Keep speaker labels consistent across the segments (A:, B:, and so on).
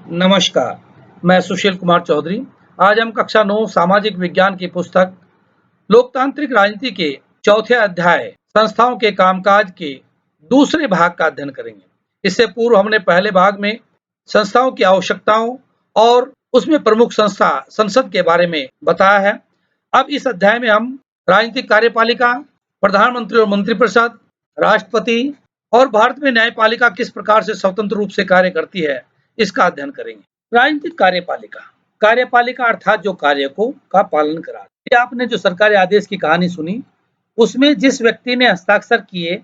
A: नमस्कार, मैं सुशील कुमार चौधरी। आज हम कक्षा 9 सामाजिक विज्ञान की पुस्तक लोकतांत्रिक राजनीति के चौथे अध्याय संस्थाओं के कामकाज के दूसरे भाग का अध्ययन करेंगे। इससे पूर्व हमने पहले भाग में संस्थाओं की आवश्यकताओं और उसमें प्रमुख संस्था संसद के बारे में बताया है। अब इस अध्याय में हम राजनीतिक कार्यपालिका, प्रधानमंत्री और मंत्रिपरिषद, राष्ट्रपति और भारत में न्यायपालिका किस प्रकार से स्वतंत्र रूप से कार्य करती है, इसका अध्ययन करेंगे। राजनीतिक कार्यपालिका, कार्यपालिका अर्थात जो कार्य का पालन कराती है। आपने जो सरकारी आदेश की कहानी सुनी, उसमें जिस व्यक्ति ने हस्ताक्षर किए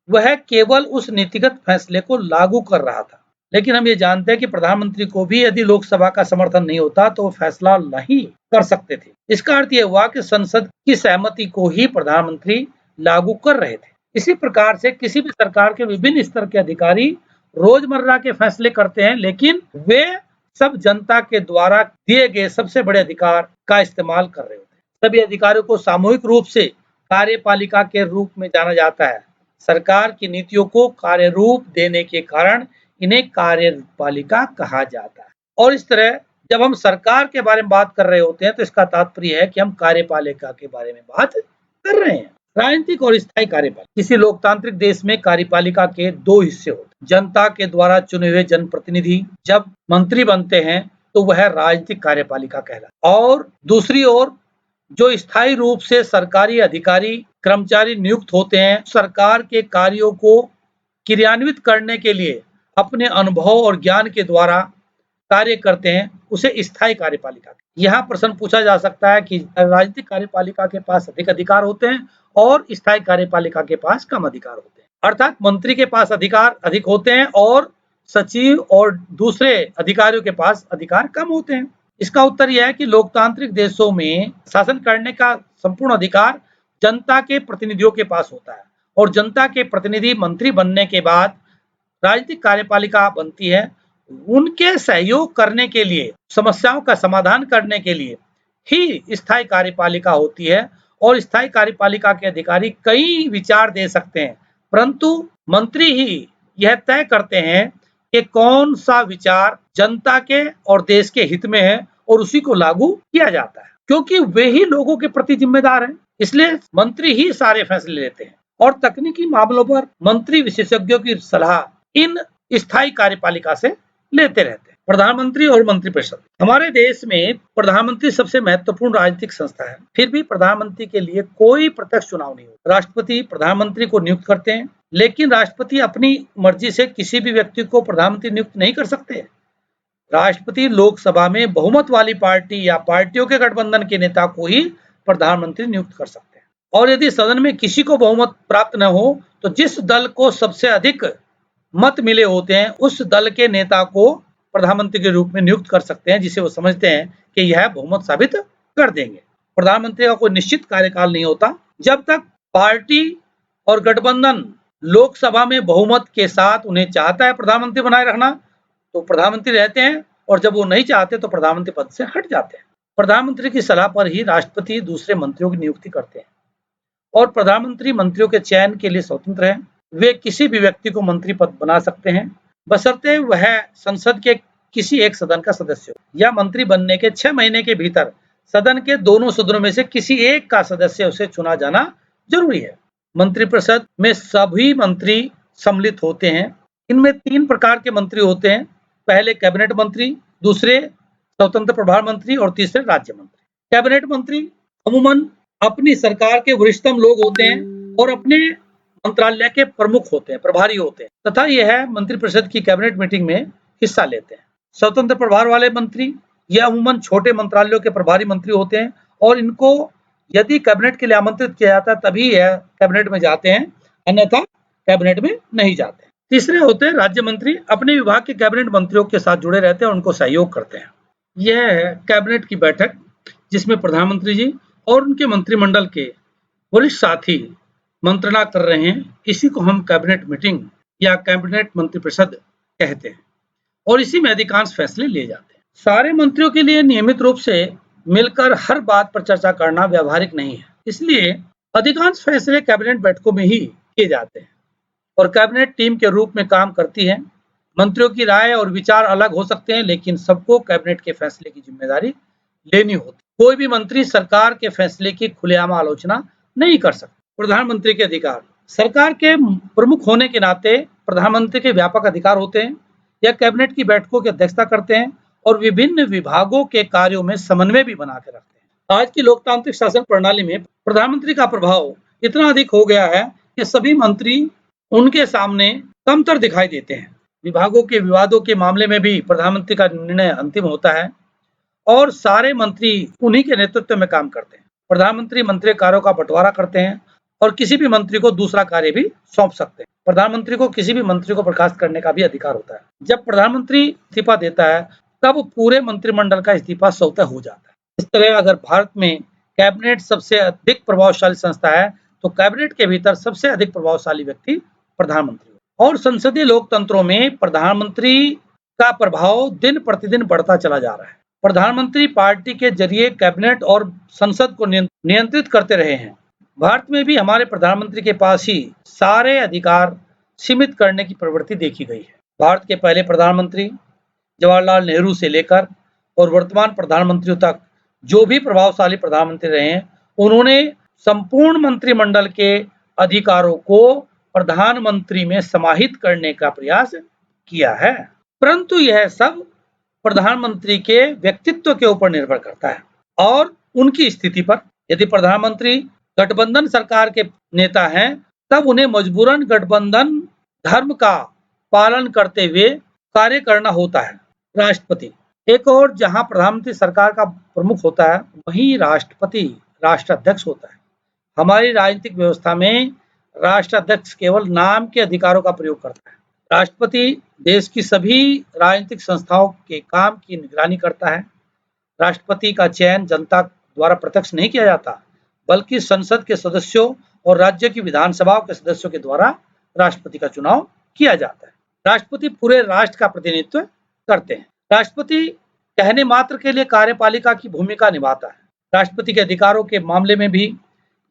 A: वह केवल उस नीतिगत फैसले को लागू कर रहा था, लेकिन हम ये जानते हैं कि प्रधानमंत्री को भी यदि लोकसभा का समर्थन नहीं होता तो वो फैसला नहीं कर सकते थे। इसका अर्थ यह हुआ कि संसद की सहमति को ही प्रधानमंत्री लागू कर रहे थे। इसी प्रकार से किसी भी सरकार के विभिन्न स्तर के अधिकारी रोजमर्रा के फैसले करते हैं, लेकिन वे सब जनता के द्वारा दिए गए सबसे बड़े अधिकार का इस्तेमाल कर रहे होते हैं। सभी अधिकारियों को सामूहिक रूप से कार्यपालिका के रूप में जाना जाता है। सरकार की नीतियों को कार्य रूप देने के कारण इन्हें कार्यपालिका कहा जाता है। और इस तरह जब हम सरकार के बारे में बात कर रहे होते हैं तो इसका तात्पर्य है कि हम कार्यपालिका के बारे में बात कर रहे हैं। राजनीतिक और स्थायी कार्यपालिका, किसी लोकतांत्रिक देश में कार्यपालिका के दो हिस्से होते हैं। जनता के द्वारा चुने हुए जनप्रतिनिधि जब मंत्री बनते हैं तो वह राजनीतिक कार्यपालिका कहलाता है, और दूसरी ओर जो स्थायी रूप से सरकारी अधिकारी कर्मचारी नियुक्त होते हैं, सरकार के कार्यों को क्रियान्वित करने के लिए अपने अनुभव और ज्ञान के द्वारा कार्य करते हैं, उसे स्थायी कार्यपालिका। यहाँ प्रश्न पूछा जा सकता है कि राजनीतिक कार्यपालिका के पास अधिक अधिकार होते हैं और स्थायी कार्यपालिका के पास कम अधिकार होते हैं, अर्थात मंत्री के पास अधिकार अधिक होते हैं और सचिव और दूसरे अधिकारियों के पास अधिकार कम होते हैं। इसका उत्तर यह है कि लोकतांत्रिक देशों में शासन करने का संपूर्ण अधिकार जनता के प्रतिनिधियों के पास होता है, और जनता के प्रतिनिधि मंत्री बनने के बाद राजनीतिक कार्यपालिका बनती है। उनके सहयोग करने के लिए, समस्याओं का समाधान करने के लिए ही स्थायी कार्यपालिका होती है, और स्थायी कार्यपालिका के अधिकारी कई विचार दे सकते हैं, परंतु मंत्री ही यह तय करते हैं कि कौन सा विचार जनता के और देश के हित में है और उसी को लागू किया जाता है, क्योंकि वे ही लोगों के प्रति जिम्मेदार हैं। इसलिए मंत्री ही सारे फैसले लेते हैं, और तकनीकी मामलों पर मंत्री विशेषज्ञों की सलाह इन स्थायी कार्यपालिका से लेते रहते हैं। प्रधानमंत्री और मंत्रिपरिषद, हमारे देश में प्रधानमंत्री सबसे महत्वपूर्ण राजनीतिक संस्था है। फिर भी प्रधानमंत्री के लिए कोई प्रत्यक्ष चुनाव नहीं होता। राष्ट्रपति प्रधानमंत्री को नियुक्त करते हैं, लेकिन राष्ट्रपति अपनी मर्जी से किसी भी व्यक्ति को प्रधानमंत्री नियुक्त नहीं कर सकते। राष्ट्रपति लोकसभा में बहुमत वाली पार्टी या पार्टियों के गठबंधन के नेता को ही प्रधानमंत्री नियुक्त कर सकते हैं, और यदि सदन में किसी को बहुमत प्राप्त न हो तो जिस दल को सबसे अधिक मत मिले होते हैं उस दल के नेता को प्रधानमंत्री के रूप में नियुक्त कर सकते हैं, जिसे वो समझते हैं कि यह बहुमत साबित कर देंगे। प्रधानमंत्री का कोई निश्चित कार्यकाल नहीं होता। जब तक पार्टी और गठबंधन लोकसभा में बहुमत के साथ उन्हें चाहता है प्रधानमंत्री बनाए रखना तो प्रधानमंत्री रहते हैं, और जब वो नहीं चाहते तो प्रधानमंत्री पद से हट जाते हैं। प्रधानमंत्री की सलाह पर ही राष्ट्रपति दूसरे मंत्रियों की नियुक्ति करते हैं, और प्रधानमंत्री मंत्रियों के चयन के लिए स्वतंत्र है। वे किसी भी व्यक्ति को मंत्री पद बना सकते हैं, बशर्ते वह संसद के किसी एक सदन का सदस्य हो, या मंत्री बनने के 6 महीने के भीतर सदन के दोनों सदनों में से किसी एक का सदस्य उसे चुना जाना जरूरी है। मंत्रिपरिषद में सभी मंत्री सम्मिलित होते हैं। इनमें 3 प्रकार के मंत्री होते हैं। पहले कैबिनेट मंत्री, दूसरे स्वतंत्र प्रभार मंत्री और तीसरे राज्य मंत्री। कैबिनेट मंत्री अमूमन अपनी सरकार के वरिष्ठतम लोग होते हैं और अपने मंत्रालय के प्रमुख होते हैं, प्रभारी होते हैं, तथा यह मंत्रिपरिषद की कैबिनेट मीटिंग में हिस्सा लेते हैं। स्वतंत्र प्रभार वाले मंत्री यह अमूमन छोटे मंत्रालयों के प्रभारी मंत्री होते हैं, और इनको यदि कैबिनेट के लिए आमंत्रित किया जाता है तभी यह कैबिनेट में जाते हैं, अन्यथा कैबिनेट में नहीं जाते। तीसरे होते हैं राज्य मंत्री। अपने विभाग के कैबिनेट मंत्रियों के साथ जुड़े रहते हैं और उनको सहयोग करते हैं। यह है कैबिनेट की बैठक, जिसमें प्रधानमंत्री जी और उनके मंत्रिमंडल के वरिष्ठ साथी मंत्रणा कर रहे हैं। इसी को हम कैबिनेट मीटिंग या कैबिनेट मंत्रिपरिषद कहते हैं, और इसी में अधिकांश फैसले लिए जाते हैं। सारे मंत्रियों के लिए नियमित रूप से मिलकर हर बात पर चर्चा करना व्यावहारिक नहीं है, इसलिए अधिकांश फैसले कैबिनेट बैठकों में ही किए जाते हैं, और कैबिनेट टीम के रूप में काम करती है। मंत्रियों की राय और विचार अलग हो सकते हैं, लेकिन सबको कैबिनेट के फैसले की जिम्मेदारी लेनी होती। कोई भी मंत्री सरकार के फैसले की खुलेआम आलोचना नहीं कर सकता। प्रधानमंत्री के अधिकार। सरकार के प्रमुख होने के नाते प्रधानमंत्री के व्यापक अधिकार होते हैं। यह कैबिनेट की बैठकों की अध्यक्षता करते हैं और विभिन्न विभागों के कार्यों में समन्वय भी बना के रखते हैं। आज की लोकतांत्रिक शासन प्रणाली में प्रधानमंत्री का प्रभाव इतना अधिक हो गया है कि सभी मंत्री उनके सामने कमतर दिखाई देते हैं। विभागों के विवादों के मामले में भी प्रधानमंत्री का निर्णय अंतिम होता है और सारे मंत्री उन्हीं के नेतृत्व में काम करते हैं। प्रधानमंत्री मंत्री कार्यों का बंटवारा करते हैं और किसी भी मंत्री को दूसरा कार्य भी सौंप सकते हैं। प्रधानमंत्री को किसी भी मंत्री को बर्खास्त करने का भी अधिकार होता है। जब प्रधानमंत्री इस्तीफा देता है तब पूरे मंत्रिमंडल का इस्तीफा स्वतः हो जाता है। इस तरह अगर भारत में कैबिनेट सबसे अधिक प्रभावशाली संस्था है तो कैबिनेट के भीतर सबसे अधिक प्रभावशाली व्यक्ति प्रधानमंत्री और संसदीय लोकतंत्रों में प्रधानमंत्री का प्रभाव दिन प्रतिदिन बढ़ता चला जा रहा है। प्रधानमंत्री पार्टी के जरिए कैबिनेट और संसद को नियंत्रित करते रहे हैं। भारत में भी हमारे प्रधानमंत्री के पास ही सारे अधिकार सीमित करने की प्रवृत्ति देखी गई है। भारत के पहले प्रधानमंत्री जवाहरलाल नेहरू से लेकर और वर्तमान प्रधानमंत्रियों तक जो भी प्रभावशाली प्रधानमंत्री रहे हैं, उन्होंने संपूर्ण मंत्रिमंडल के अधिकारों को प्रधानमंत्री में समाहित करने का प्रयास किया है। परंतु यह सब प्रधानमंत्री के व्यक्तित्व के ऊपर निर्भर करता है और उनकी स्थिति पर। यदि प्रधानमंत्री गठबंधन सरकार के नेता हैं, तब उन्हें मजबूरन गठबंधन धर्म का पालन करते हुए कार्य करना होता है। राष्ट्रपति एक और जहां प्रधानमंत्री सरकार का प्रमुख होता है, वहीं राष्ट्रपति राष्ट्राध्यक्ष होता है। हमारी राजनीतिक व्यवस्था में राष्ट्राध्यक्ष केवल नाम के अधिकारों का प्रयोग करता है। राष्ट्रपति देश की सभी राजनीतिक संस्थाओं के काम की निगरानी करता है। राष्ट्रपति का चयन जनता द्वारा प्रत्यक्ष नहीं किया जाता, बल्कि संसद के सदस्यों और राज्य की विधानसभाओं के सदस्यों के द्वारा राष्ट्रपति का चुनाव किया जाता है। राष्ट्रपति पूरे राष्ट्र का प्रतिनिधित्व करते हैं। राष्ट्रपति कहने मात्र के लिए कार्यपालिका की भूमिका निभाता है। राष्ट्रपति के अधिकारों के मामले में भी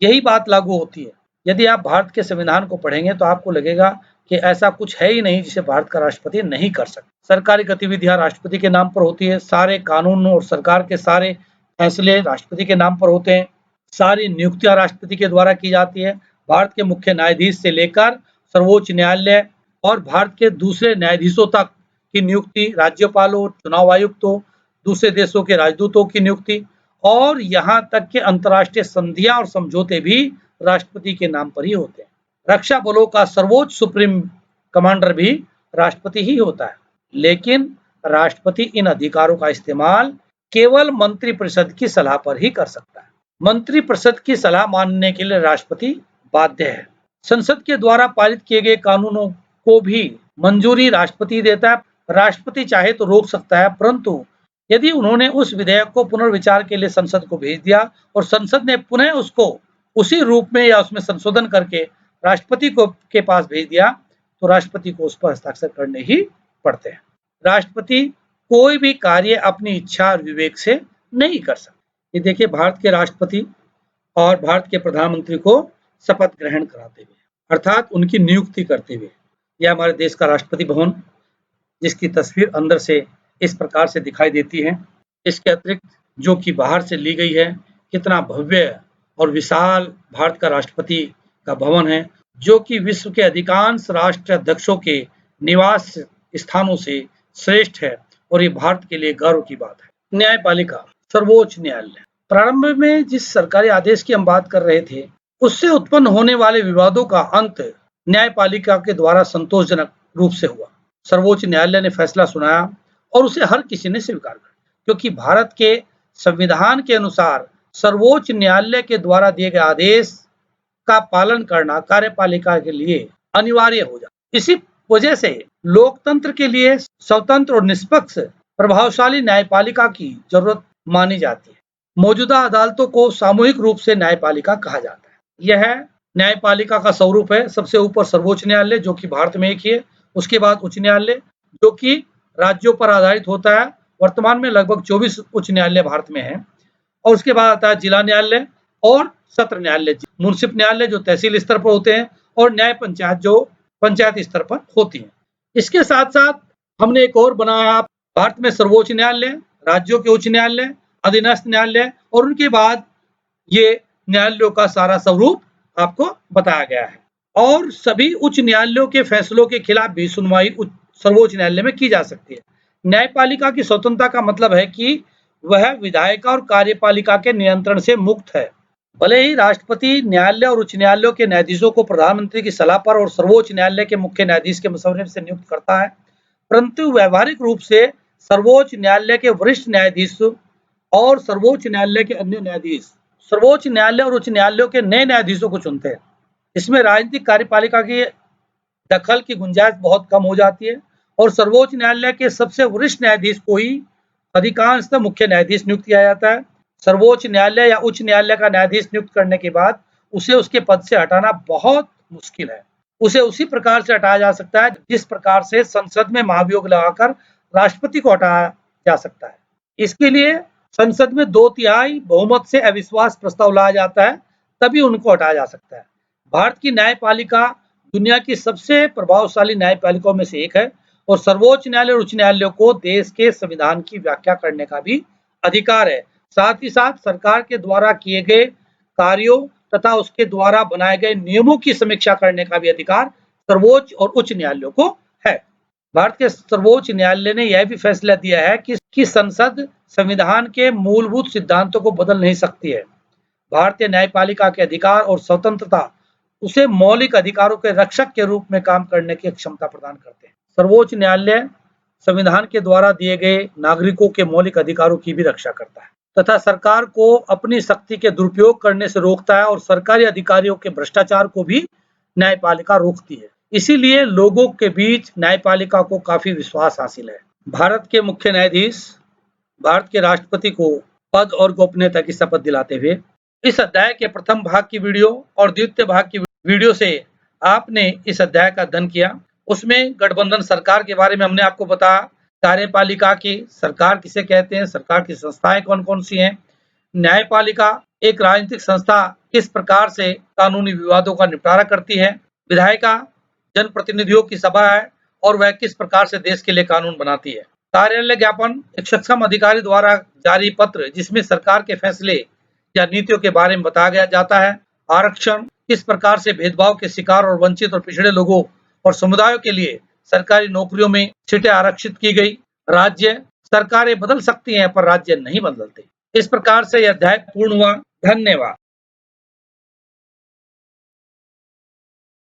A: यही बात लागू होती है। यदि आप भारत के संविधान को पढ़ेंगे तो आपको लगेगा कि ऐसा कुछ है ही नहीं जिसे भारत का राष्ट्रपति नहीं कर सकता। सरकारी गतिविधियां राष्ट्रपति के नाम पर होती है। सारे कानून और सरकार के सारे फैसले राष्ट्रपति के नाम पर होते हैं। सारी नियुक्तियां राष्ट्रपति के द्वारा की जाती है। भारत के मुख्य न्यायाधीश से लेकर सर्वोच्च न्यायालय और भारत के दूसरे न्यायाधीशों तक की नियुक्ति, राज्यपालों, चुनाव आयुक्तों, दूसरे देशों के राजदूतों की नियुक्ति और यहाँ तक के अंतर्राष्ट्रीय संधियां और समझौते भी राष्ट्रपति के नाम पर ही होते हैं। रक्षा बलों का सर्वोच्च सुप्रीम कमांडर भी राष्ट्रपति ही होता है, लेकिन राष्ट्रपति इन अधिकारों का इस्तेमाल केवल मंत्रिपरिषद की सलाह पर ही कर सकता है। मंत्रिपरिषद की सलाह मानने के लिए राष्ट्रपति बाध्य है। संसद के द्वारा पारित किए गए कानूनों को भी मंजूरी राष्ट्रपति देता है। राष्ट्रपति चाहे तो रोक सकता है, परंतु यदि उन्होंने उस विधेयक को पुनर्विचार के लिए संसद को भेज दिया और संसद ने पुनः उसको उसी रूप में या उसमें संशोधन करके राष्ट्रपति को के पास भेज दिया, तो राष्ट्रपति को उस पर हस्ताक्षर करने ही पड़ते हैं। राष्ट्रपति कोई भी कार्य अपनी इच्छा और विवेक से नहीं कर सकता। ये देखिए, भारत के राष्ट्रपति और भारत के प्रधानमंत्री को शपथ ग्रहण कराते हुए, अर्थात उनकी नियुक्ति करते हुए। यह हमारे देश का राष्ट्रपति भवन, जिसकी तस्वीर अंदर से इस प्रकार से दिखाई देती है। इसके अतिरिक्त जो कि बाहर से ली गई है, कितना भव्य और विशाल भारत का राष्ट्रपति का भवन है, जो कि विश्व के अधिकांश राष्ट्राध्यक्षों के निवास स्थानों से श्रेष्ठ है और ये भारत के लिए गर्व की बात है। न्यायपालिका, सर्वोच्च न्यायालय। प्रारंभ में जिस सरकारी आदेश की हम बात कर रहे थे, उससे उत्पन्न होने वाले विवादों का अंत न्यायपालिका के द्वारा संतोषजनक रूप से हुआ। सर्वोच्च न्यायालय ने फैसला सुनाया और उसे हर किसी ने स्वीकार किया, क्योंकि भारत के संविधान के अनुसार सर्वोच्च न्यायालय के द्वारा दिए गए आदेश का पालन करना कार्यपालिका के लिए अनिवार्य हो जाता। इसी वजह से लोकतंत्र के लिए स्वतंत्र और निष्पक्ष प्रभावशाली न्यायपालिका की जरूरत मानी जाती है। मौजूदा अदालतों को सामूहिक रूप से न्यायपालिका कहा जाता है। यह न्यायपालिका का स्वरूप है। सबसे ऊपर सर्वोच्च न्यायालय, जो कि भारत में एक ही है। उसके बाद उच्च न्यायालय, जो कि राज्यों पर आधारित होता है। वर्तमान में लगभग 24 उच्च न्यायालय भारत में है। और उसके बाद आता है जिला न्यायालय और सत्र न्यायालय, मुंसिफ न्यायालय जो तहसील स्तर पर होते हैं, और न्याय पंचायत जो पंचायत स्तर पर होती है। इसके साथ साथ हमने एक और बनाया, भारत में सर्वोच्च न्यायालय, राज्यों के उच्च न्यायालय, अधीनस्थ न्यायालय और उनके बाद ये न्यायालयों का सारा स्वरूप आपको बताया गया है। और सभी उच्च न्यायालयों के फैसलों के खिलाफ भी सुनवाई सर्वोच्च न्यायालय में की जा सकती है। न्यायपालिका की स्वतंत्रता का मतलब है कि वह विधायिका और कार्यपालिका के नियंत्रण से मुक्त है। भले ही राष्ट्रपति न्यायालय और उच्च न्यायालयों के न्यायाधीशों को प्रधानमंत्री की सलाह पर और सर्वोच्च न्यायालय के मुख्य न्यायाधीश के मशवरे से नियुक्त करता है, परंतु व्यावहारिक रूप से सर्वोच्च न्यायालय के वरिष्ठ न्यायाधीश और सर्वोच्च न्यायालय के अन्य न्यायाधीश सर्वोच्च न्यायालय और उच्च न्यायालयों के नए न्यायाधीशों को चुनते हैं। इसमें राजनीतिक कार्यपालिका की दखल की गुंजाइश बहुत कम हो जाती है और सर्वोच्च न्यायालय के सबसे वरिष्ठ न्यायाधीश को ही अधिकांशतः मुख्य न्यायाधीश नियुक्त किया जाता है। सर्वोच्च न्यायालय या उच्च न्यायालय का न्यायाधीश नियुक्त करने के बाद उसे उसके पद से हटाना बहुत मुश्किल है। उसे उसी प्रकार से हटाया जा सकता है जिस प्रकार से संसद में महाभियोग लगाकर राष्ट्रपति को हटाया जा सकता है। इसके लिए संसद में 2/3 बहुमत से अविश्वास प्रस्ताव लाया जाता है, तभी उनको हटाया जा सकता है। भारत की न्यायपालिका दुनिया की सबसे प्रभावशाली न्यायपालिकाओं में से एक है और सर्वोच्च न्यायालय और उच्च न्यायालयों को देश के संविधान की व्याख्या करने का भी अधिकार है। साथ ही साथ सरकार के द्वारा किए गए कार्यों तथा उसके द्वारा बनाए गए नियमों की समीक्षा करने का भी अधिकार सर्वोच्च और उच्च न्यायालयों को है। भारत के सर्वोच्च न्यायालय ने यह भी फैसला दिया है कि संसद संविधान के मूलभूत सिद्धांतों को बदल नहीं सकती है। भारतीय न्यायपालिका के अधिकार और स्वतंत्रता उसे मौलिक अधिकारों के रक्षक के रूप में काम करने की क्षमता प्रदान करते हैं। सर्वोच्च न्यायालय संविधान के द्वारा दिए गए नागरिकों के मौलिक अधिकारों की भी रक्षा करता है तथा सरकार को अपनी शक्ति के दुरुपयोग करने से रोकता है और सरकारी अधिकारियों के भ्रष्टाचार को भी न्यायपालिका रोकती है। इसीलिए लोगों के बीच न्यायपालिका को काफी विश्वास हासिल है। भारत के मुख्य न्यायाधीश भारत के राष्ट्रपति को पद और गोपनीयता की शपथ दिलाते हुए इस अध्याय के प्रथम भाग की वीडियो और द्वितीय भाग की वीडियो से आपने इस अध्याय का अध्ययन किया। उसमें गठबंधन सरकार के बारे में हमने आपको बताया, कार्यपालिका की सरकार किसे कहते हैं, सरकार की संस्थाएं कौन कौन सी हैं, न्यायपालिका एक राजनीतिक संस्था किस प्रकार से कानूनी विवादों का निपटारा करती है, विधायिका जनप्रतिनिधियों की सभा है और वह किस प्रकार से देश के लिए कानून बनाती है, कार्यालय ज्ञापन एक सक्षम अधिकारी द्वारा जारी पत्र जिसमें सरकार के फैसले या नीतियों के बारे में बताया जाता है, आरक्षण किस प्रकार से भेदभाव के शिकार और वंचित और पिछड़े लोगों और समुदायों के लिए सरकारी नौकरियों में सीटें आरक्षित की गई, राज्य सरकारें बदल सकती हैं पर राज्य नहीं बदलते। इस प्रकार से यह अध्याय पूर्ण हुआ। धन्यवाद।